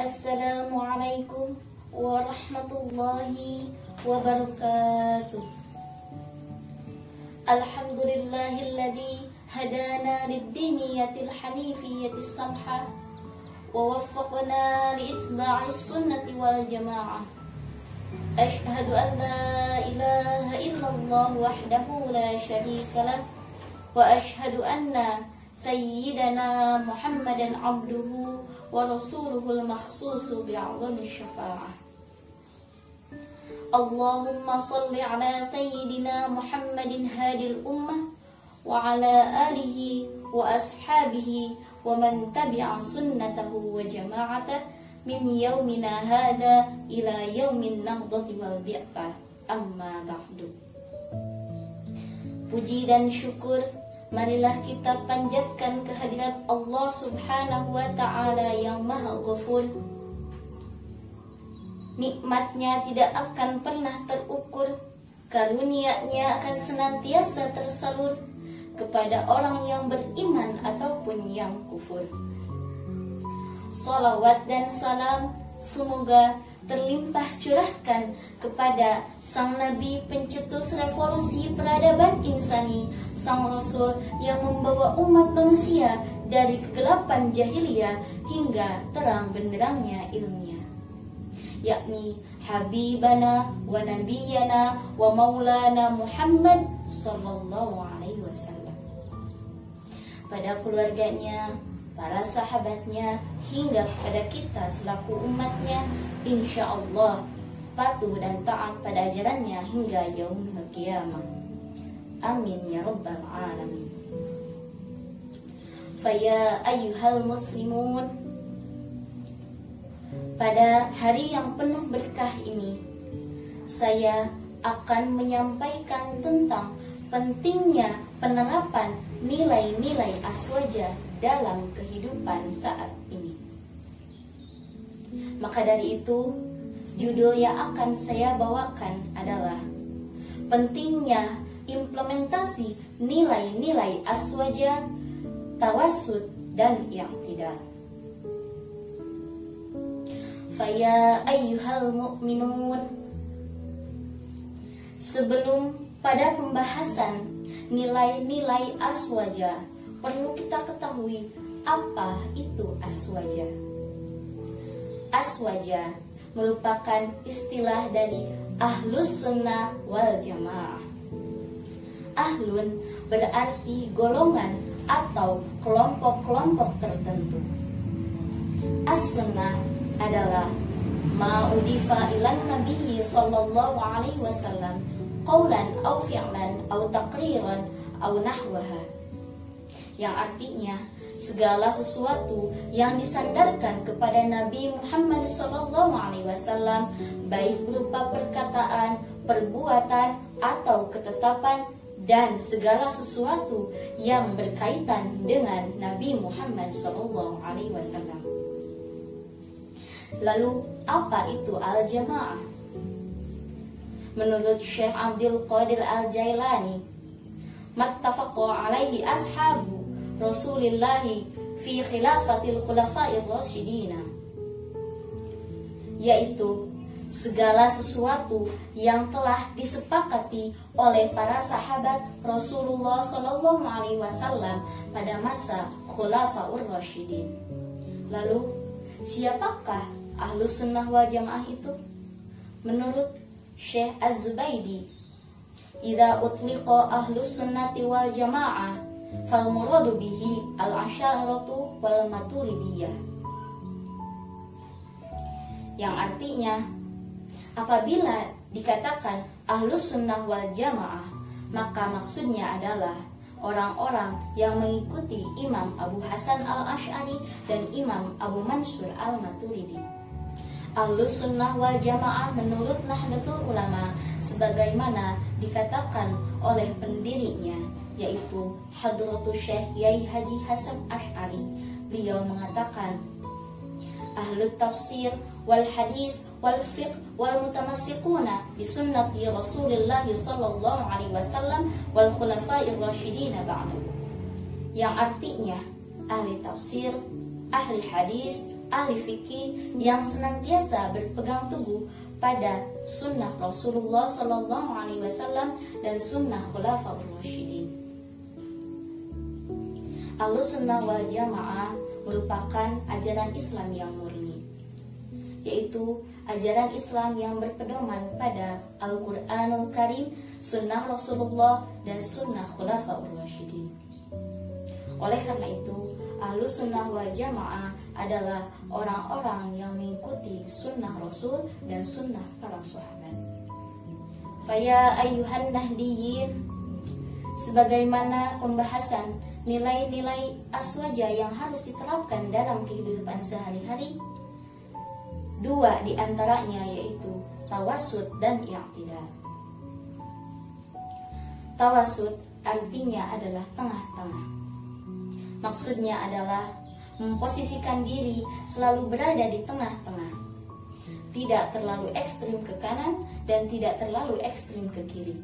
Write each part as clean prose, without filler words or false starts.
Assalamualaikum warahmatullahi wabarakatuh. Alhamdulillahilladzi hadana lid-diniyatil hanifiyatis samha wa waffaqna li'itba'is sunnati wal jamaah. Asyhadu an la ilaha illallah wahdahu la syarika lah wa asyhadu anna sayyidana Muhammadan abduhu wa rasuluhul makhsusu bi'azami syafa'ah. Allahumma salli ala sayyidina Muhammadin hadil ummah wa ala alihi wa ashabihi wa man tabi'a sunnatahu wa jama'atah min yaumina hada ila yaumin naghdati wal bi'thah. Amma ba'du. Puji dan syukur marilah kita panjatkan kehadirat Allah Subhanahu wa ta'ala yang Maha Ghafur. Nikmatnya tidak akan pernah terukur, karunia-Nya akan senantiasa tersalur kepada orang yang beriman ataupun yang kufur. Salawat dan salam semoga terlimpah curahkan kepada sang Nabi pencetus revolusi peradaban insani, sang Rasul yang membawa umat manusia dari kegelapan jahiliyah hingga terang benderangnya ilmiah, yakni Habibana wa Nabiyana wa Maulana Muhammad sallallahu alaihi wasallam. Pada keluarganya, para sahabatnya, hingga kepada kita selaku umatnya, insya Allah patuh dan taat pada ajarannya hingga yaumul qiyamah. Amin ya rabbal alamin. Faya ayyuhal muslimun, pada hari yang penuh berkah ini saya akan menyampaikan tentang pentingnya penerapan nilai-nilai aswaja dalam kehidupan saat ini. Maka dari itu, judul yang akan saya bawakan adalah pentingnya implementasi nilai-nilai aswaja, tawassud dan i'tidal. Faya ayyuhal mu'minun, sebelum pada pembahasan nilai-nilai aswaja, perlu kita ketahui apa itu aswaja. Aswaja merupakan istilah dari ahlus sunnah wal jamaah. Ahlun berarti golongan atau kelompok-kelompok tertentu. As-sunnah adalah ma'udifa ilan Nabi sallallahu alaihi wasallam qaulan au fi'lan au taqriran au nahwaha, yang artinya segala sesuatu yang disandarkan kepada Nabi Muhammad SAW, baik berupa perkataan, perbuatan, atau ketetapan, dan segala sesuatu yang berkaitan dengan Nabi Muhammad SAW. Lalu, apa itu al-jamaah? Menurut Syekh Abdul Qadir Al-Jailani, mattafaqa alaihi ashabu Rasulillahi fi khilafatil khulafa'ir rasyidina, yaitu segala sesuatu yang telah disepakati oleh para sahabat Rasulullah sallallahu alaihi wasallam pada masa khulafaur rasyidin. Lalu, siapakah ahlus sunnah wal jamaah itu? Menurut Syekh Az-Zubaydi, idza utliqa ahlus sunnati wal jamaah fal muradu bihi al-asy'ariyatu wal maturidiyah, yang artinya apabila dikatakan ahlus sunnah wal jamaah, maka maksudnya adalah orang-orang yang mengikuti Imam Abu Hasan al-Asy'ari dan Imam Abu Mansur al-Maturidi. Ahlus sunnah wal jamaah menurut Nahdlatul Ulama sebagaimana dikatakan oleh pendirinya, yaitu Hadratus Syekh Yai Haji Hasan Asy'ari. Beliau mengatakan, ahlut tafsir wal hadis wal fiqh wal mutamassiquna bi sunnati Rasulillah sallallahu alaihi wasallam wal khulafa'ir rasyidin ba'du, yang artinya ahli tafsir, ahli hadis, ahli fikih yang senantiasa berpegang teguh pada sunnah Rasulullah SAW dan sunnah Khulafaur Rasyidin. Ahlussunnah wal Jamaah merupakan ajaran Islam yang murni, yaitu ajaran Islam yang berpedoman pada Al-Quranul Karim, sunnah Rasulullah, dan sunnah Khulafaur Rasyidin. Oleh karena itu, Ahlussunnah wal Jamaah adalah orang-orang yang mengikuti sunnah Rasul dan sunnah para sahabat. Faya ayyuhan nahdiyin, sebagaimana pembahasan nilai-nilai aswaja yang harus diterapkan dalam kehidupan sehari-hari, dua di antaranya yaitu tawasud dan i'tidal. Tawasud artinya adalah tengah-tengah. Maksudnya adalah memposisikan diri selalu berada di tengah-tengah, tidak terlalu ekstrim ke kanan dan tidak terlalu ekstrim ke kiri.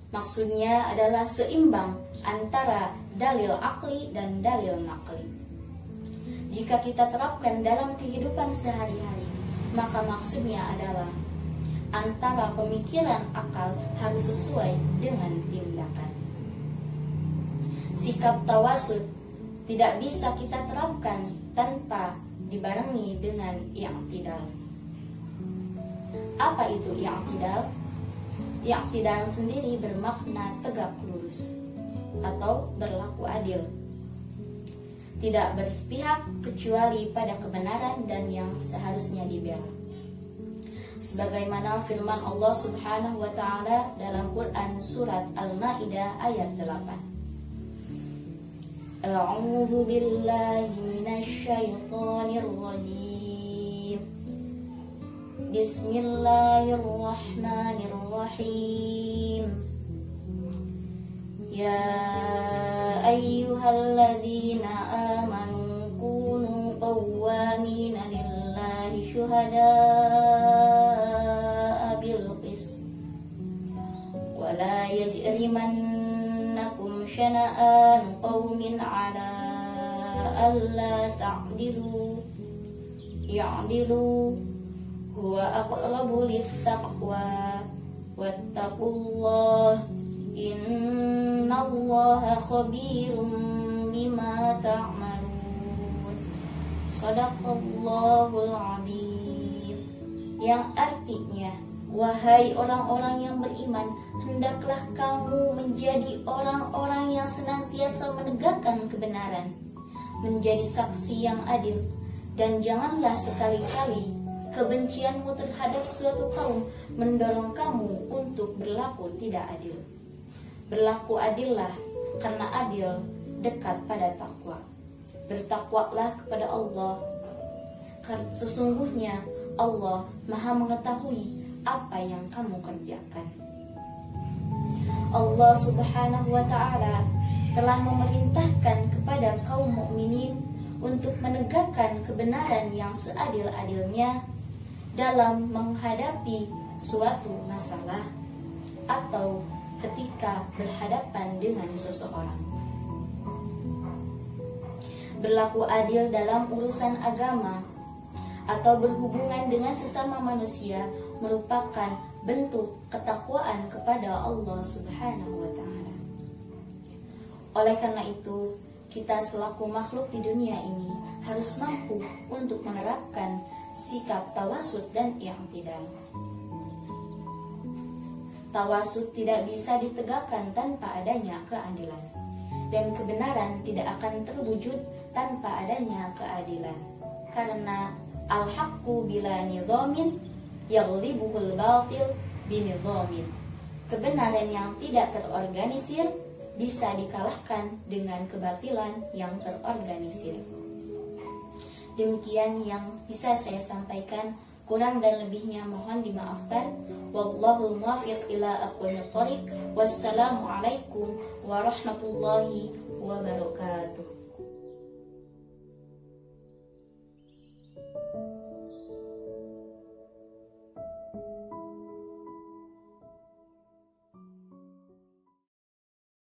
Maksudnya adalah seimbang antara dalil akli dan dalil nakli. Jika kita terapkan dalam kehidupan sehari-hari, maka maksudnya adalah antara pemikiran akal harus sesuai dengan tindakan. Sikap tawasud tidak bisa kita terapkan tanpa dibarengi dengan i'tidal. Apa itu i'tidal? I'tidal sendiri bermakna tegak lurus atau berlaku adil, tidak berpihak kecuali pada kebenaran dan yang seharusnya dibela. Sebagaimana firman Allah Subhanahu wa taala dalam Quran surat Al-Maidah ayat 8. A'udzu billahi minasy syaithanir rajim. Bismillahirrahmanirrahim. Ya ayyuhalladzina amanu kunu qawwamina lillahi syuhada'a bil qist wa la yajrimannakum syana'an qawmin 'ala alla ta'dilu ya'dilu huwa aqrabu littaqwa wattaqullah innallaha khabirum bima ta'malun. Shadaqallahul adzim. Yang artinya, wahai orang-orang yang beriman, hendaklah kamu menjadi orang-orang yang senantiasa menegakkan kebenaran, menjadi saksi yang adil, dan janganlah sekali-kali kebencianmu terhadap suatu kaum mendorong kamu untuk berlaku tidak adil. Berlaku adillah, karena adil dekat pada takwa. Bertakwalah kepada Allah, karena sesungguhnya Allah Maha mengetahui apa yang kamu kerjakan. Allah Subhanahu wa ta'ala telah memerintahkan kepada kaum mukminin untuk menegakkan kebenaran yang seadil-adilnya dalam menghadapi suatu masalah atau ketika berhadapan dengan seseorang. Berlaku adil dalam urusan agama atau berhubungan dengan sesama manusia merupakan bentuk ketakwaan kepada Allah Subhanahu wa ta'ala. Oleh karena itu, kita selaku makhluk di dunia ini harus mampu untuk menerapkan sikap tawasud dan i'tidal. Tawasud tidak bisa ditegakkan tanpa adanya keadilan, dan kebenaran tidak akan terwujud tanpa adanya keadilan. Karena al-haqqu bila nidhamin yaghlibuhul batil binidhamin. Kebenaran yang tidak terorganisir bisa dikalahkan dengan kebatilan yang terorganisir. Demikian yang bisa saya sampaikan, kurang dan lebihnya mohon dimaafkan. Wallahul muwaffiq ila aqwamit thoriq. Wassalamualaikum warahmatullahi wabarakatuh.